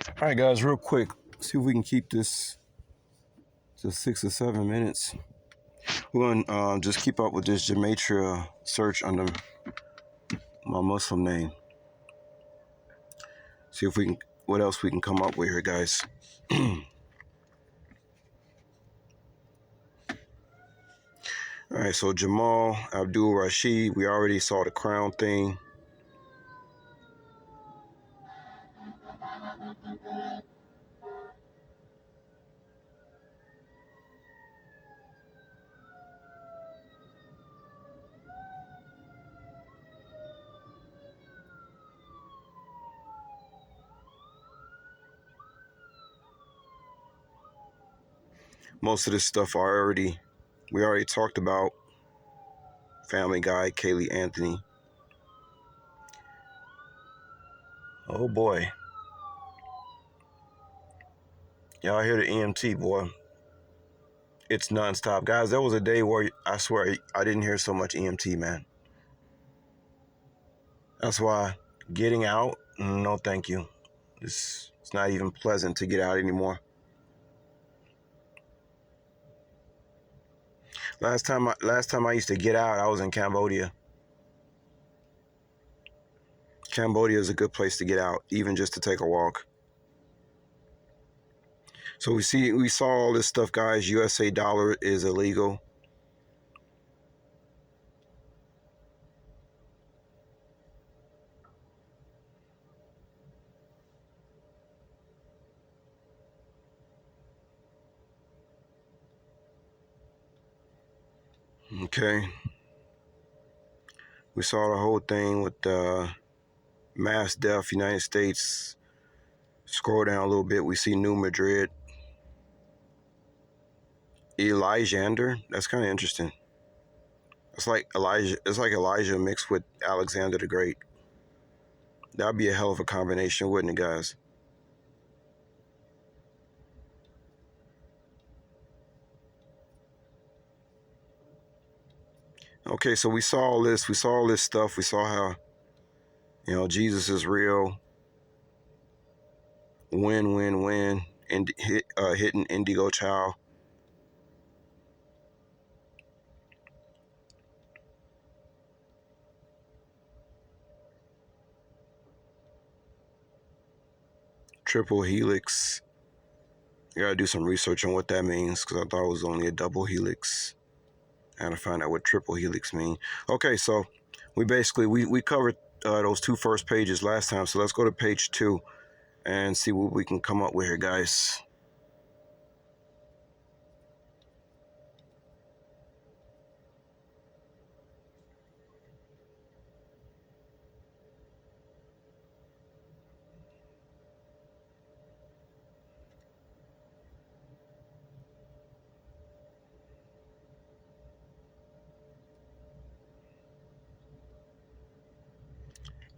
All right, guys, real quick. See if we can keep this to 6 or 7 minutes. We're going to just keep up with this gematria search under my Muslim name. See if we can, what else we can come up with here, guys. All right, so Jamal Abdul Rashid, we already saw the crown thing. Most of this stuff we already talked about. Family Guy, Kaylee Anthony. Oh boy. Y'all hear the EMT, boy. It's nonstop. Guys, there was a day where I swear I didn't hear so much EMT, man. That's why getting out, no thank you. It's not even pleasant to get out anymore. Last time I used to get out, I was in Cambodia. Cambodia is a good place to get out, even just to take a walk. So we saw all this stuff, guys. USA dollar is illegal. Okay. We saw the whole thing with mass death, United States. Scroll down a little bit, we see New Madrid. Elijah, that's kind of interesting. It's like Elijah mixed with Alexander the Great. That'd be a hell of a combination, wouldn't it, guys? Okay, so we saw all this. We saw all this stuff. We saw how, Jesus is real. Win, win, win. And hitting Indigo Child. Triple helix. You gotta do some research on what that means, because I thought it was only a double helix. I gotta find out what triple helix mean. Okay, so we basically we covered those two first pages last time. So let's go to page 2 and see what we can come up with here, guys.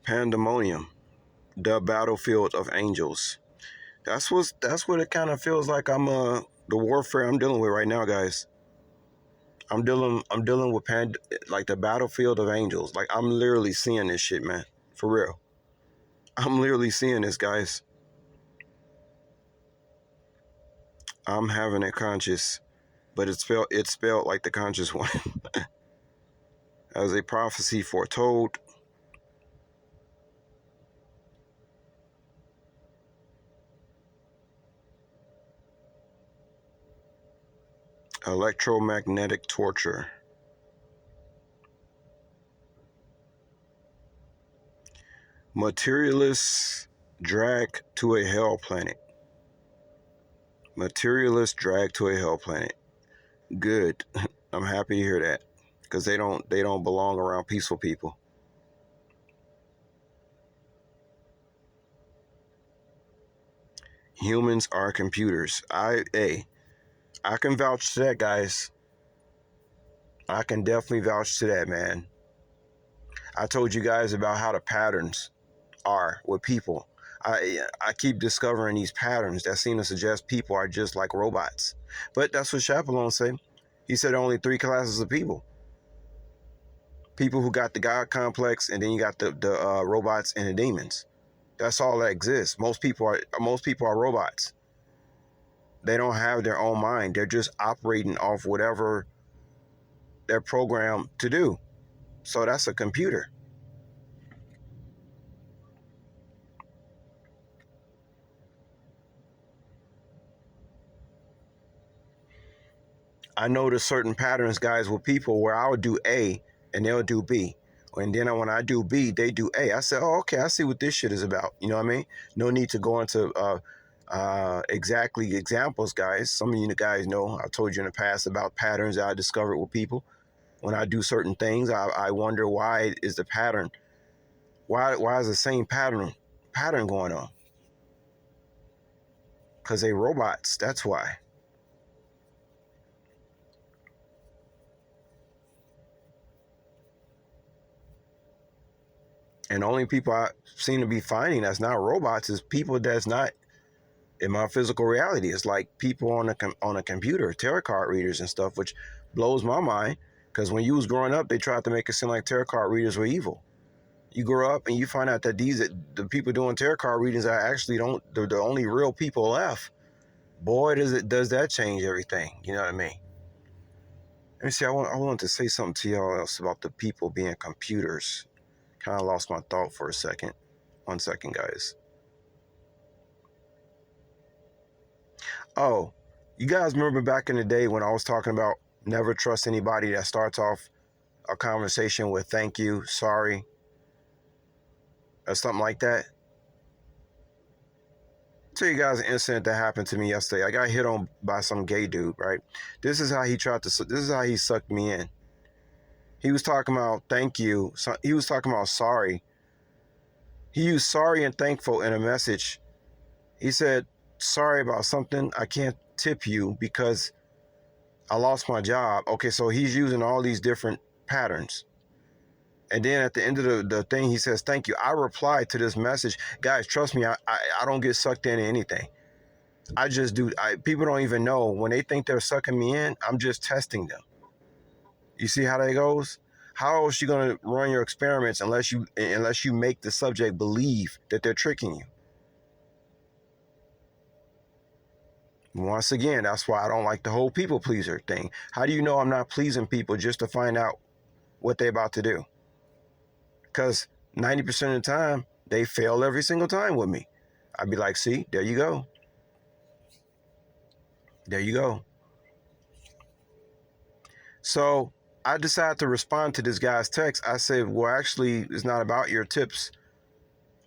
Pandemonium, the battlefield of angels. That's what it kind of feels like. The warfare I'm dealing with right now, guys. I'm dealing with like the battlefield of angels. Like, I'm literally seeing this shit, man. For real. I'm literally seeing this, guys. I'm having it conscious, but it's spelled like the conscious one. As a prophecy foretold. Electromagnetic torture. Materialists drag to a hell planet. Materialists drag to a hell planet. Good. I'm happy to hear that, because they don't belong around peaceful people. Humans are computers. I can vouch to that, guys. I can definitely vouch to that, man. I told you guys about how the patterns are with people. I keep discovering these patterns that seem to suggest people are just like robots. But that's what Chaperone said. He said only 3 classes of people. People who got the God complex, and then you got the robots and the demons. That's all that exists. Most people are robots. They don't have their own mind. They're just operating off whatever they're programmed to do. So that's a computer. I notice certain patterns, guys, with people where I'll do A and they'll do B. And then when I do B, they do A. I said, oh, okay, I see what this shit is about. You know what I mean? No need to go into exactly examples, guys. Some of you guys know, I told you in the past about patterns that I discovered with people. When I do certain things, I wonder why is the pattern, why is the same pattern going on? Because they robots, that's why. And the only people I seem to be finding that's not robots is people that's not in my physical reality. It's like people on a computer, tarot card readers and stuff, which blows my mind. Because when you was growing up, they tried to make it seem like tarot card readers were evil. You grow up and you find out that the people doing tarot card readings are actually they're the only real people left. Boy, does that change everything. You know what I mean? Let me see. I wanted to say something to y'all else about the people being computers. Kind of lost my thought for a second. 1 second, guys. Oh, you guys remember back in the day when I was talking about never trust anybody that starts off a conversation with thank you, sorry, or something like that? I'll tell you guys an incident that happened to me yesterday. I got hit on by some gay dude, right? This is how he sucked me in. He was talking about thank you. So he was talking about sorry. He used sorry and thankful in a message. He said, sorry about something. I can't tip you because I lost my job. Okay, so he's using all these different patterns. And then at the end of the thing, he says, thank you. I replied to this message. Guys, trust me, I don't get sucked into anything. I just do. People don't even know. When they think they're sucking me in, I'm just testing them. You see how that goes? How else you going to run your experiments unless you make the subject believe that they're tricking you? Once again, that's why I don't like the whole people pleaser thing. How do you know I'm not pleasing people just to find out what they're about to do? Because 90% of the time, they fail every single time with me. I'd be like, see, there you go. There you go. So I decided to respond to this guy's text. I said, well, actually, it's not about your tips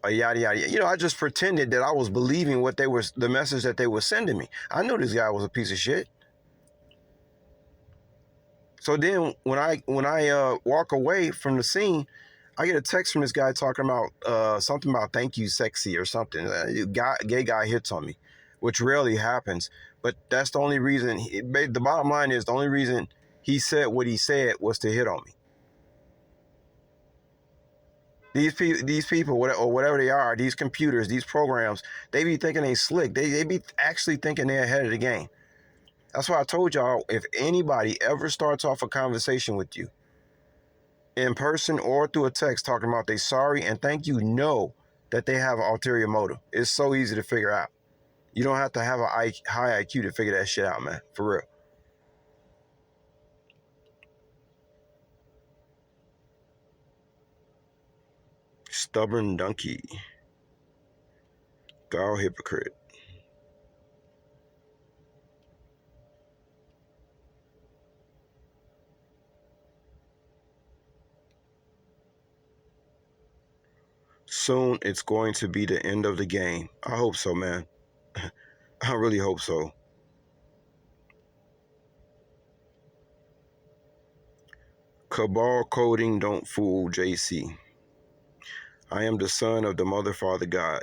or yada, yada. You know, I just pretended that I was believing the message that they were sending me. I knew this guy was a piece of shit. So then when I walk away from the scene, I get a text from this guy talking about something about thank you, sexy, or something. Gay guy hits on me, which rarely happens. But that's the only reason. The bottom line is the only reason he said what he said was to hit on me. These people, or whatever they are, these computers, these programs, they be thinking they slick. They be actually thinking they're ahead of the game. That's why I told y'all, if anybody ever starts off a conversation with you, in person or through a text talking about they sorry and thank you, know that they have an ulterior motive. It's so easy to figure out. You don't have to have a high IQ to figure that shit out, man. For real. Stubborn donkey. Foul hypocrite. Soon it's going to be the end of the game. I hope so, man. I really hope so. Cabal coding don't fool JC. I am the son of the mother, father, God.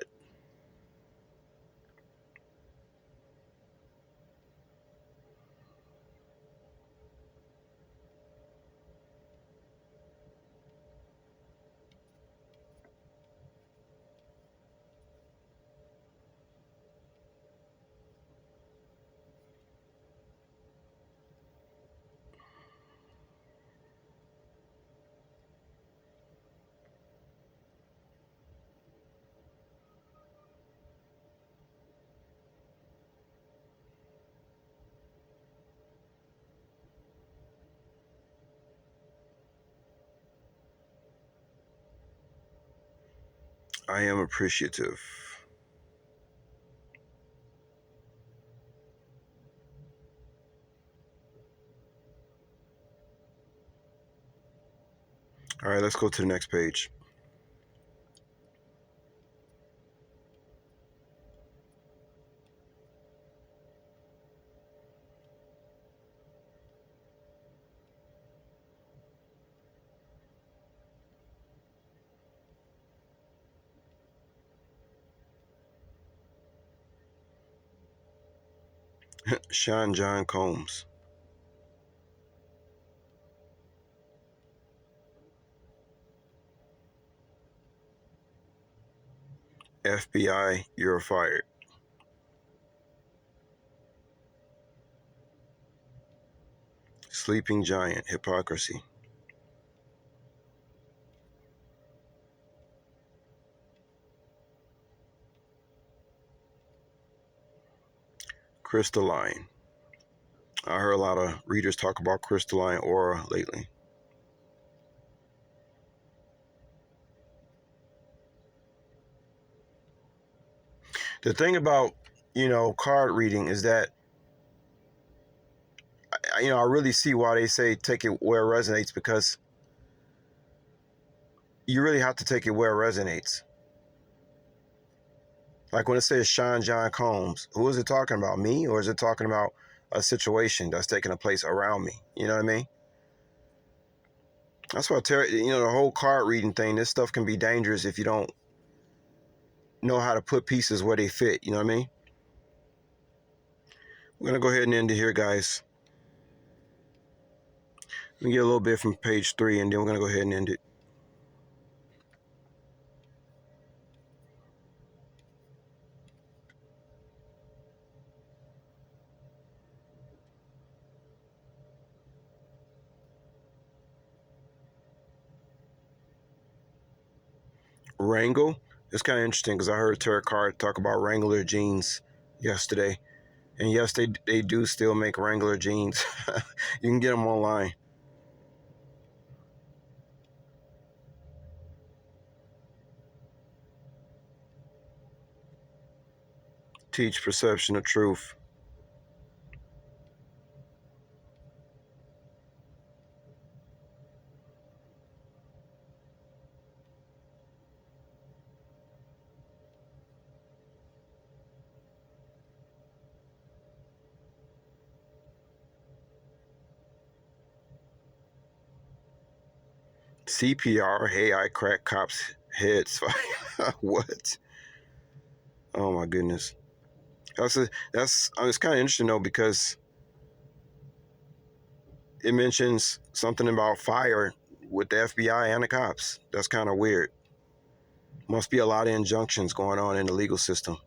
I am appreciative. All right, let's go to the next page. Sean John Combs, FBI, you're fired. Sleeping Giant, hypocrisy. Crystalline. I heard a lot of readers talk about crystalline aura lately. The thing about, card reading is that, I really see why they say take it where it resonates, because you really have to take it where it resonates. Like when it says Sean John Combs, who is it talking about? Me? Or is it talking about a situation that's taking place around me? You know what I mean? That's why, the whole card reading thing, this stuff can be dangerous if you don't know how to put pieces where they fit. You know what I mean? We're going to go ahead and end it here, guys. Let me get a little bit from page 3, and then we're going to go ahead and end it. Wrangle. It's kind of interesting because I heard Tarot Card talk about Wrangler jeans yesterday. And yes, they do still make Wrangler jeans. You can get them online. Teach perception of truth. CPR. Hey, I crack cops' heads. What? Oh my goodness. It's kind of interesting though, because it mentions something about fire with the FBI and the cops. That's kind of weird. Must be a lot of injunctions going on in the legal system.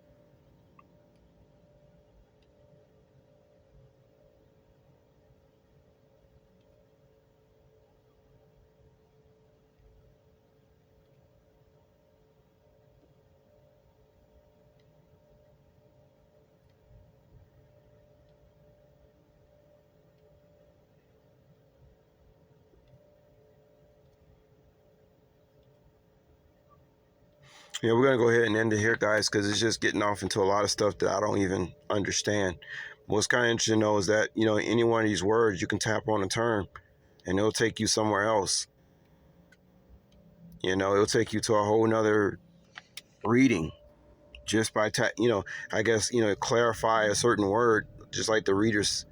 Yeah, we're gonna go ahead and end it here, guys, because it's just getting off into a lot of stuff that I don't even understand. What's kind of interesting though is that any one of these words you can tap on a term, and it'll take you somewhere else. It'll take you to a whole nother reading just by I guess clarify a certain word, just like the readers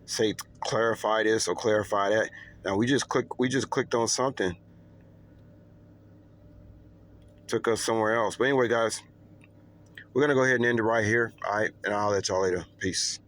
say clarify this or clarify that. Now we just clicked on something, took us somewhere else. But anyway, guys, we're gonna go ahead and end it right here. All right, and I'll let y'all later. Peace.